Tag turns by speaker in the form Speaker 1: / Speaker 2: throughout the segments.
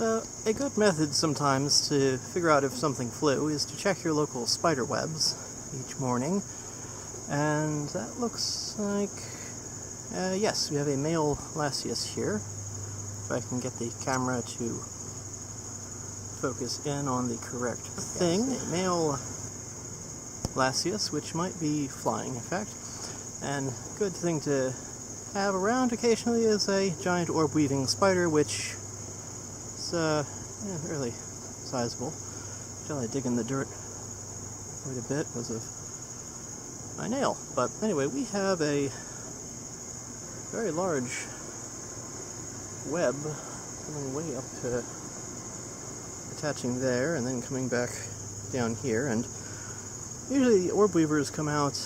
Speaker 1: A good method sometimes to figure out if something flew is to check your local spider webs each morning. And that looks like... yes, we have a male Lasius here. If I can get the camera to focus in on the correct thing. Yes, a male Lasius, which might be flying, in fact. And good thing to have around occasionally is a giant orb-weaving spider, which is really sizable. Until I dig in the dirt quite a bit because of my nail. But anyway, we have a very large web coming way up to attaching there and then coming back down here. And usually the orb weavers come out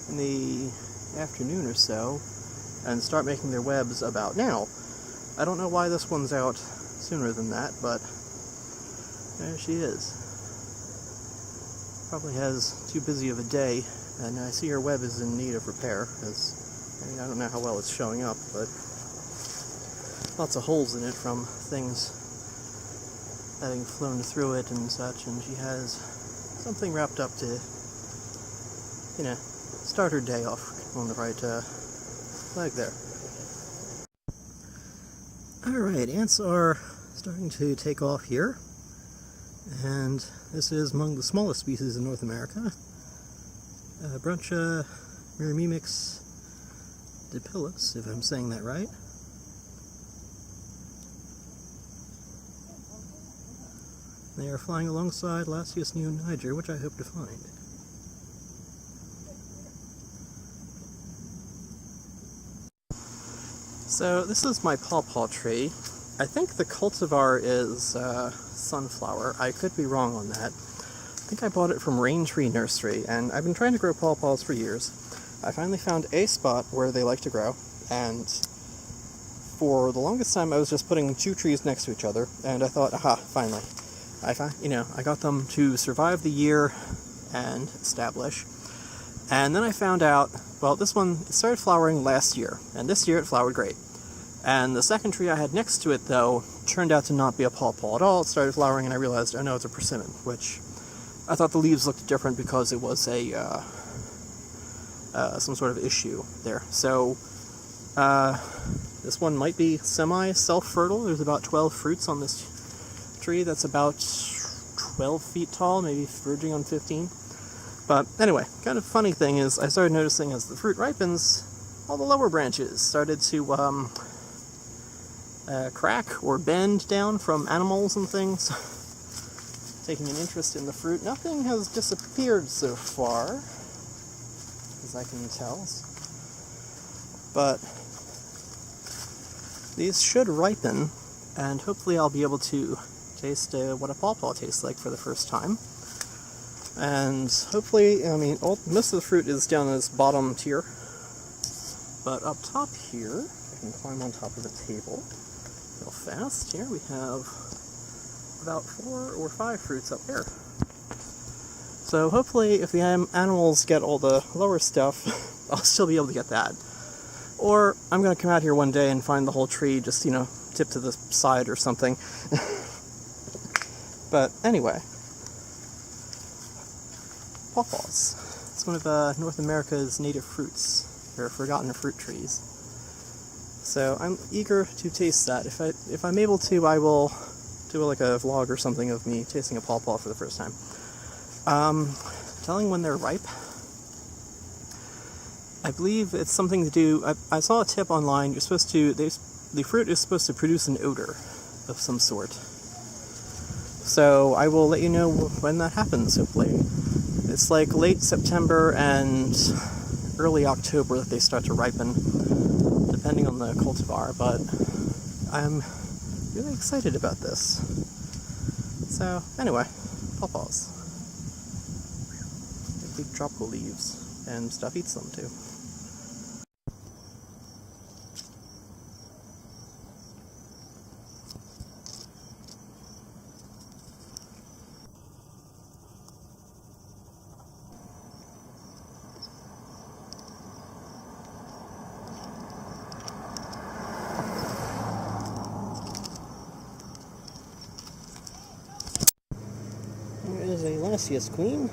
Speaker 1: in the afternoon or so and start making their webs about now. I don't know why this one's out sooner than that, but there she is. Probably has too busy of a day, and I see her web is in need of repair, because I don't know how well it's showing up, but lots of holes in it from things having flown through it and such, and she has something wrapped up to, start her day off on the right leg there. Alright, ants are starting to take off here, and this is among the smallest species in North America. Bruncha Mirimimix dipillus, if I'm saying that right. They are flying alongside Lasius New Niger, which I hope to find. So this is my PawPaw tree. I think the cultivar is sunflower. I could be wrong on that. I think I bought it from Rain Tree Nursery, and I've been trying to grow PawPaws for years. I finally found a spot where they like to grow, and for the longest time I was just putting two trees next to each other, and I thought, aha, finally. I got them to survive the year and establish. And then I found out, well, this one started flowering last year, and this year it flowered great. And the second tree I had next to it, though, turned out to not be a PawPaw at all. It started flowering, and I realized, oh no, it's a persimmon, which I thought the leaves looked different because it was a some sort of issue there. So this one might be semi-self-fertile. There's about 12 fruits on this tree that's about 12 feet tall, maybe verging on 15. But anyway, kind of funny thing is I started noticing as the fruit ripens, all the lower branches started to crack or bend down from animals and things. Taking an interest in the fruit. Nothing has disappeared so far, as I can tell. But these should ripen, and hopefully I'll be able to taste what a PawPaw tastes like for the first time. And hopefully, most of the fruit is down in this bottom tier. But up top here, I can climb on top of the table real fast. Here we have about 4 or 5 fruits up there. So hopefully, if the animals get all the lower stuff, I'll still be able to get that. Or I'm going to come out here one day and find the whole tree just, tipped to the side or something. But anyway, PawPaws. It's one of North America's native fruits. They're forgotten fruit trees. So I'm eager to taste that. If I'm able to, I will do like a vlog or something of me tasting a PawPaw for the first time. Telling when they're ripe. I believe it's something to do. I saw a tip online. You're supposed to. The fruit is supposed to produce an odor of some sort. So I will let you know when that happens. Hopefully, it's like late September and early October that they start to ripen, depending on the cultivar. But I'm really excited about this. So anyway, PawPaws. Big tropical leaves, and stuff eats them too. Lasius queen.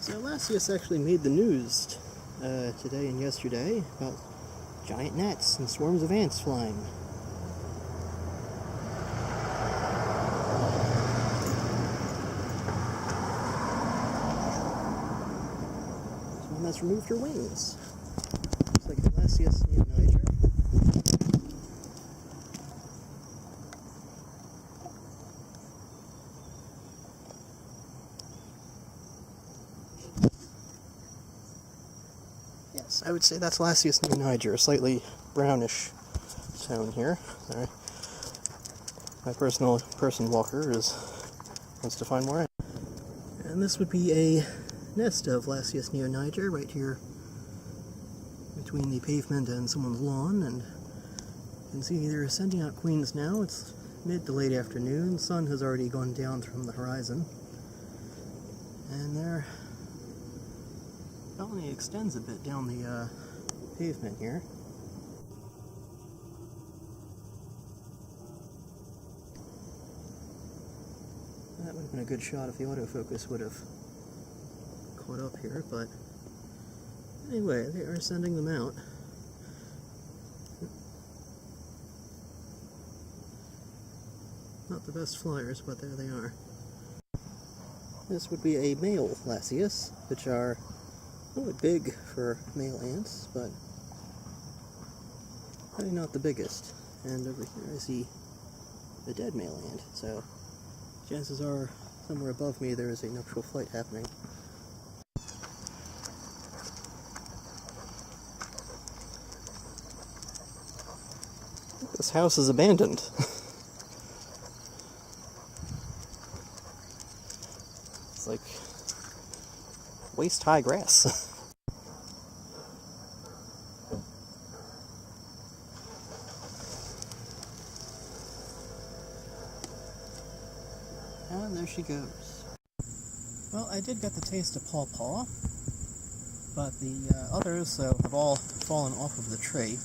Speaker 1: So Lasius actually made the news today and yesterday about giant gnats and swarms of ants flying. This one that's removed her wings. Looks like a Lasius neoniger. Yes, I would say that's Lasius neoniger, a slightly brownish tone here. Sorry. My person walker wants to find more. And this would be a nest of Lasius neoniger right here between the pavement and someone's lawn, and you can see they're sending out queens now. It's mid to late afternoon. The sun has already gone down from the horizon, and their colony extends a bit down the pavement here. That would have been a good shot if the autofocus would have caught up here, but anyway, they are sending them out. Not the best flyers, but there they are. This would be a male Lasius, which are a little bit big for male ants, but probably not the biggest. And over here I see a dead male ant, so chances are somewhere above me there is a nuptial flight happening. This house is abandoned. It's like waist-high grass. And there she goes. Well, I did get the taste of PawPaw, but the others have all fallen off of the tree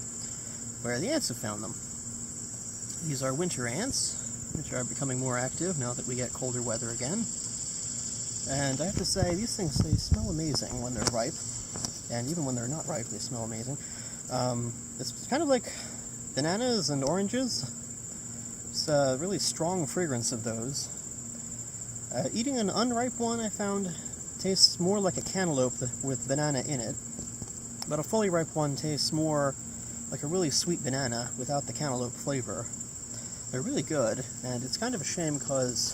Speaker 1: where the ants have found them. These are winter ants, which are becoming more active now that we get colder weather again. And I have to say, these things, they smell amazing when they're ripe, and even when they're not ripe, they smell amazing. It's kind of like bananas and oranges. It's a really strong fragrance of those. Eating an unripe one, I found, tastes more like a cantaloupe with banana in it, but a fully ripe one tastes more like a really sweet banana without the cantaloupe flavor. They're really good, and it's kind of a shame because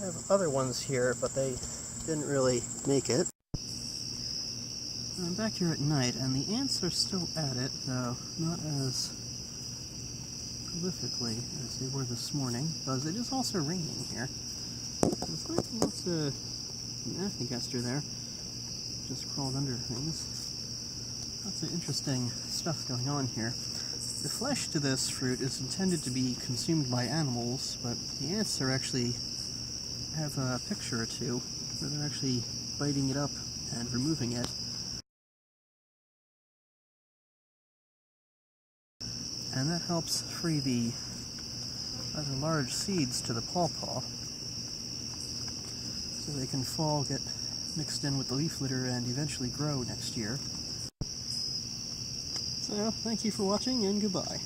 Speaker 1: I have other ones here, but they didn't really make it. I'm back here at night, and the ants are still at it, though not as prolifically as they were this morning, because it is also raining here. There's lots of Aphanigaster there, just crawled under things. Lots of interesting stuff going on here. The flesh to this fruit is intended to be consumed by animals, but the ants are actually have a picture or two where they're actually biting it up and removing it. And that helps free the rather large seeds to the PawPaw, so they can fall, get mixed in with the leaf litter, and eventually grow next year. So, thank you for watching, and goodbye.